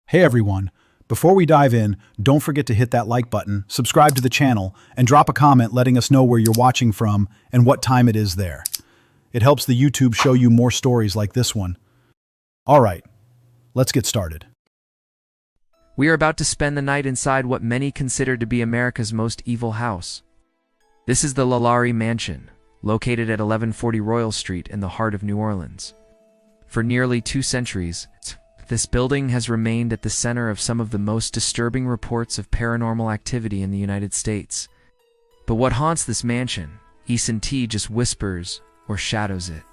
Hey everyone, before we dive in, don't forget to hit that like button, subscribe to the channel, and drop a comment letting us know where you're watching from and what time it is there. It helps the YouTube show you more stories like this one. Alright, let's get started. We are about to spend the night inside what many consider to be America's most evil house. This is the LaLaurie Mansion, located at 1140 Royal Street in the heart of New Orleans. For nearly 2 centuries, this building has remained at the center of some of the most disturbing reports of paranormal activity in the United States. But what haunts this mansion, E&T just whispers or shadows it.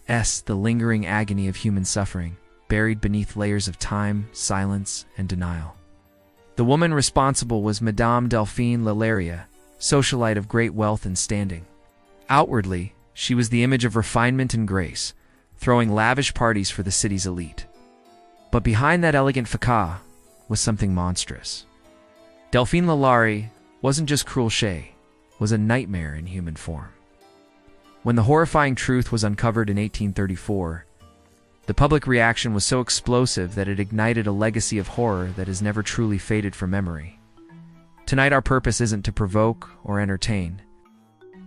The lingering agony of human suffering, buried beneath layers of time, silence, and denial. The woman responsible was Madame Delphine LaLaurie, socialite of great wealth and standing. Outwardly, she was the image of refinement and grace, throwing lavish parties for the city's elite. But behind that elegant facade was something monstrous. Delphine LaLaurie wasn't just cruel she, was a nightmare in human form. When the horrifying truth was uncovered in 1834, the public reaction was so explosive that it ignited a legacy of horror that has never truly faded from memory. Tonight our purpose isn't to provoke or entertain.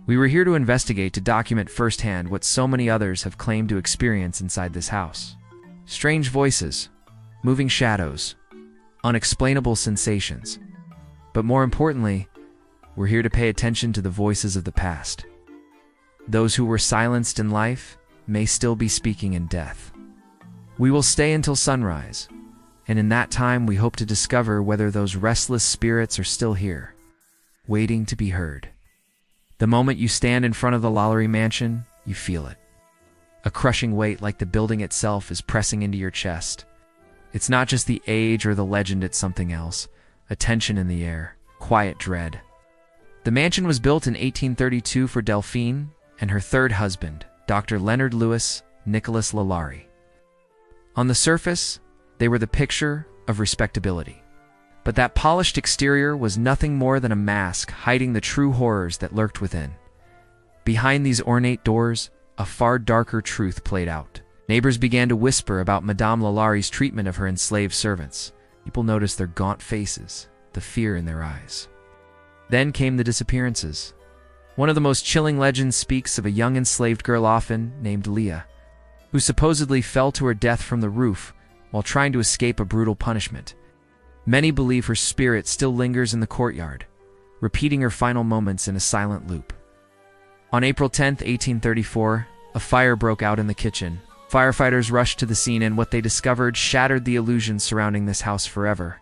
We were here to investigate, to document firsthand what so many others have claimed to experience inside this house. Strange voices, moving shadows, unexplainable sensations. But more importantly, we're here to pay attention to the voices of the past. Those who were silenced in life may still be speaking in death. We will stay until sunrise, and in that time we hope to discover whether those restless spirits are still here, waiting to be heard. The moment you stand in front of the LaLaurie Mansion, you feel it. A crushing weight like the building itself is pressing into your chest. It's not just the age or the legend, it's something else. A tension in the air, quiet dread. The mansion was built in 1832 for Delphine and her third husband, Dr. Leonard Louis Nicholas LaLaurie. On the surface, they were the picture of respectability. But that polished exterior was nothing more than a mask hiding the true horrors that lurked within. Behind these ornate doors, a far darker truth played out. Neighbors began to whisper about Madame LaLaurie's treatment of her enslaved servants. People noticed their gaunt faces, the fear in their eyes. Then came the disappearances. One of the most chilling legends speaks of a young enslaved girl often named Leah, who supposedly fell to her death from the roof while trying to escape a brutal punishment. Many believe her spirit still lingers in the courtyard, repeating her final moments in a silent loop. On April 10, 1834, a fire broke out in the kitchen. Firefighters rushed to the scene, and what they discovered shattered the illusions surrounding this house forever.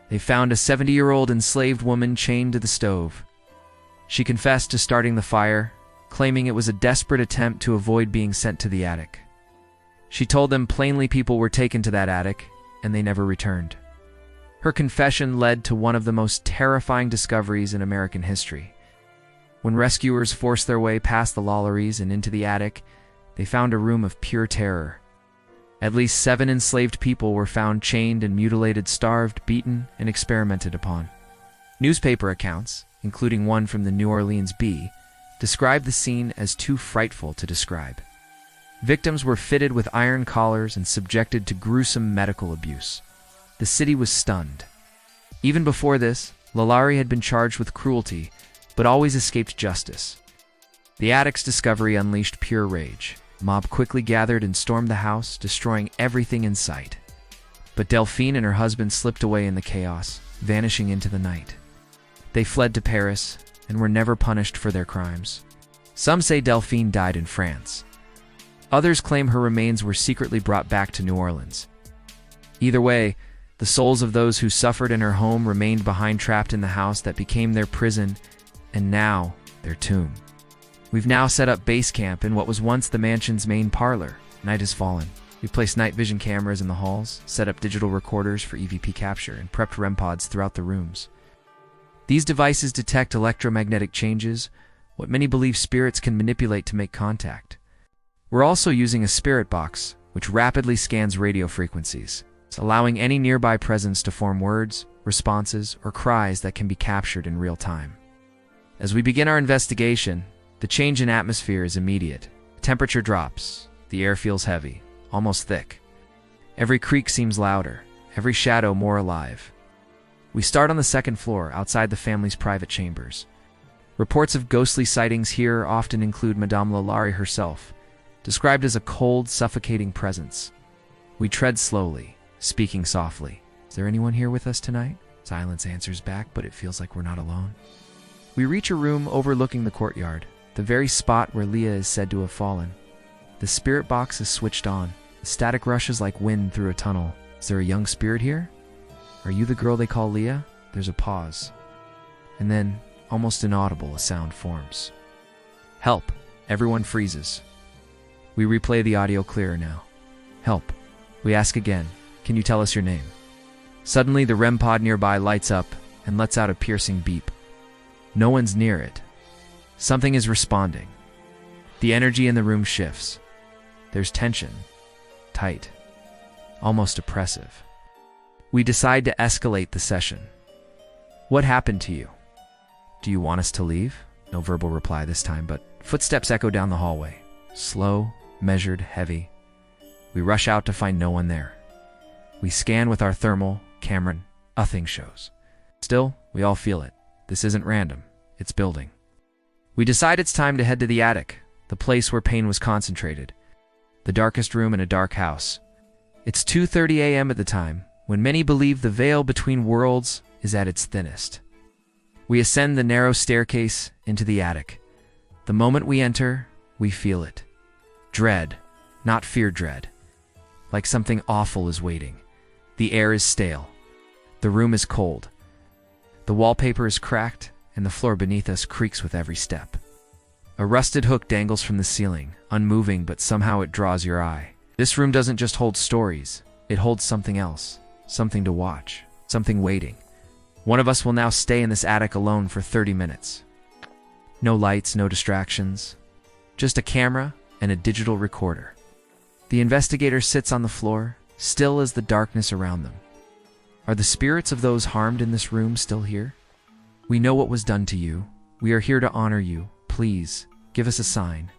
They found a 70-year-old enslaved woman chained to the stove. She confessed to starting the fire, claiming it was a desperate attempt to avoid being sent to the attic. She told them plainly people were taken to that attic, and they never returned. Her confession led to one of the most terrifying discoveries in American history. When rescuers forced their way past the LaLauries and into the attic, they found a room of pure terror. At least 7 enslaved people were found chained and mutilated, starved, beaten, and experimented upon. Newspaper accounts, including one from the New Orleans Bee, described the scene as too frightful to describe. Victims were fitted with iron collars and subjected to gruesome medical abuse. The city was stunned. Even before this, LaLaurie had been charged with cruelty, but always escaped justice. The attic's discovery unleashed pure rage. The mob quickly gathered and stormed the house, destroying everything in sight. But Delphine and her husband slipped away in the chaos, vanishing into the night. They fled to Paris and were never punished for their crimes. Some say Delphine died in France. Others claim her remains were secretly brought back to New Orleans. Either way, the souls of those who suffered in her home remained behind, trapped in the house that became their prison, and now their tomb. We've now set up base camp in what was once the mansion's main parlor. Night has fallen. We placed night vision cameras in the halls, set up digital recorders for EVP capture, and prepped REM pods throughout the rooms. These devices detect electromagnetic changes, what many believe spirits can manipulate to make contact. We're also using a spirit box, which rapidly scans radio frequencies, allowing any nearby presence to form words, responses, or cries that can be captured in real time. As we begin our investigation, the change in atmosphere is immediate. The temperature drops, the air feels heavy, almost thick. Every creak seems louder, every shadow more alive. We start on the second floor, outside the family's private chambers. Reports of ghostly sightings here often include Madame LaLaurie herself, described as a cold, suffocating presence. We tread slowly, speaking softly. "Is there anyone here with us tonight?" Silence answers back, but it feels like we're not alone. We reach a room overlooking the courtyard, the very spot where Leah is said to have fallen. The spirit box is switched on. The static rushes like wind through a tunnel. Is there a young spirit here? Are you the girl they call Leah? There's a pause. And then, almost inaudible, a sound forms. "Help!" Everyone freezes. We replay the audio clearer now. "Help!" We ask again. "Can you tell us your name?" Suddenly, the REM pod nearby lights up and lets out a piercing beep. No one's near it. Something is responding. The energy in the room shifts. There's tension. Tight. Almost oppressive. We decide to escalate the session. "What happened to you? Do you want us to leave?" No verbal reply this time, but footsteps echo down the hallway. Slow, measured, heavy. We rush out to find no one there. We scan with our thermal, Cameron, nothing shows. Still, we all feel it. This isn't random. It's building. We decide it's time to head to the attic, the place where pain was concentrated. The darkest room in a dark house. It's 2:30 a.m. at the time, when many believe the veil between worlds is at its thinnest. We ascend the narrow staircase into the attic. The moment we enter, we feel it. Dread, not fear dread. Like something awful is waiting. The air is stale. The room is cold. The wallpaper is cracked, and the floor beneath us creaks with every step. A rusted hook dangles from the ceiling, unmoving, but somehow it draws your eye. This room doesn't just hold stories. It holds something else. Something to watch. Something waiting. One of us will now stay in this attic alone for 30 minutes. No lights, no distractions. Just a camera and a digital recorder. The investigator sits on the floor, still as the darkness around them. Are the spirits of those harmed in this room still here? "We know what was done to you. We are here to honor you. Please, give us a sign."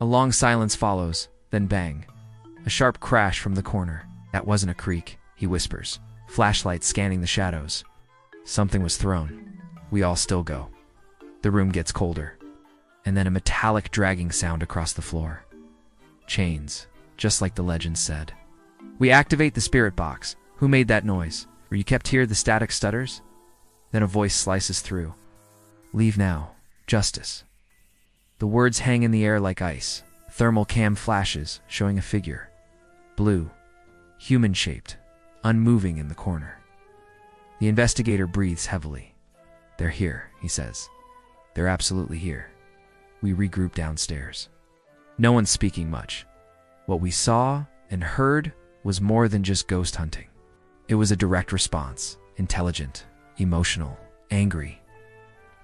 A long silence follows, then bang. A sharp crash from the corner. "That wasn't a creak," he whispers, flashlight scanning the shadows. Something was thrown. We all still go. The room gets colder. And then a metallic dragging sound across the floor. Chains, just like the legend said. We activate the spirit box. "Who made that noise? Were you kept here?" The static stutters. Then a voice slices through. "Leave now. Justice." The words hang in the air like ice. Thermal cam flashes, showing a figure. Blue, human-shaped, unmoving in the corner. The investigator breathes heavily. "They're here," he says. "They're absolutely here." We regroup downstairs. No one's speaking much. What we saw and heard was more than just ghost hunting. It was a direct response, intelligent, emotional, angry.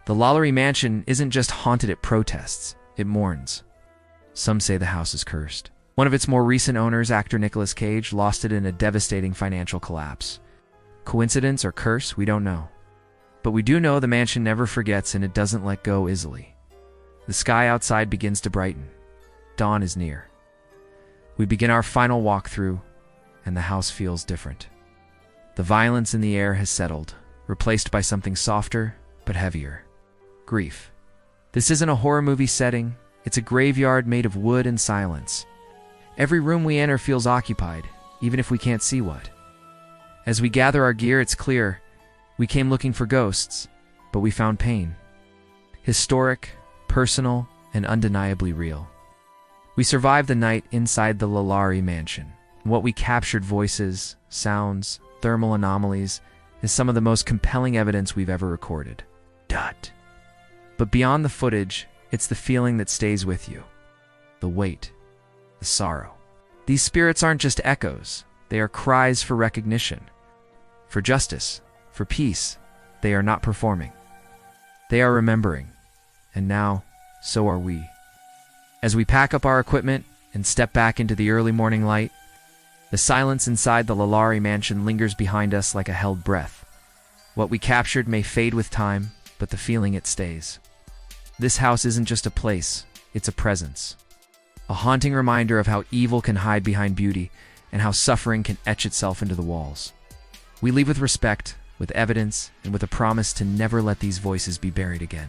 The LaLaurie Mansion isn't just haunted at protests, it mourns. Some say the house is cursed. One of its more recent owners, actor Nicolas Cage, lost it in a devastating financial collapse. Coincidence or curse, we don't know. But we do know the mansion never forgets and it doesn't let go easily. The sky outside begins to brighten. Dawn is near. We begin our final walkthrough, and the house feels different. The violence in the air has settled, replaced by something softer but heavier. Grief. This isn't a horror movie setting, it's a graveyard made of wood and silence. Every room we enter feels occupied, even if we can't see what. As we gather our gear, it's clear we came looking for ghosts, but we found pain. Historic, personal, and undeniably real. We survived the night inside the LaLaurie Mansion. What we captured, voices, sounds, thermal anomalies, is some of the most compelling evidence we've ever recorded. But beyond the footage, it's the feeling that stays with you. The weight, the sorrow. These spirits aren't just echoes, they are cries for recognition, for justice, for peace. They are not performing. They are remembering. And now, so are we. As we pack up our equipment and step back into the early morning light, the silence inside the LaLaurie Mansion lingers behind us like a held breath. What we captured may fade with time, but the feeling, it stays. This house isn't just a place, it's a presence. A haunting reminder of how evil can hide behind beauty and how suffering can etch itself into the walls. We leave with respect, with evidence, and with a promise to never let these voices be buried again.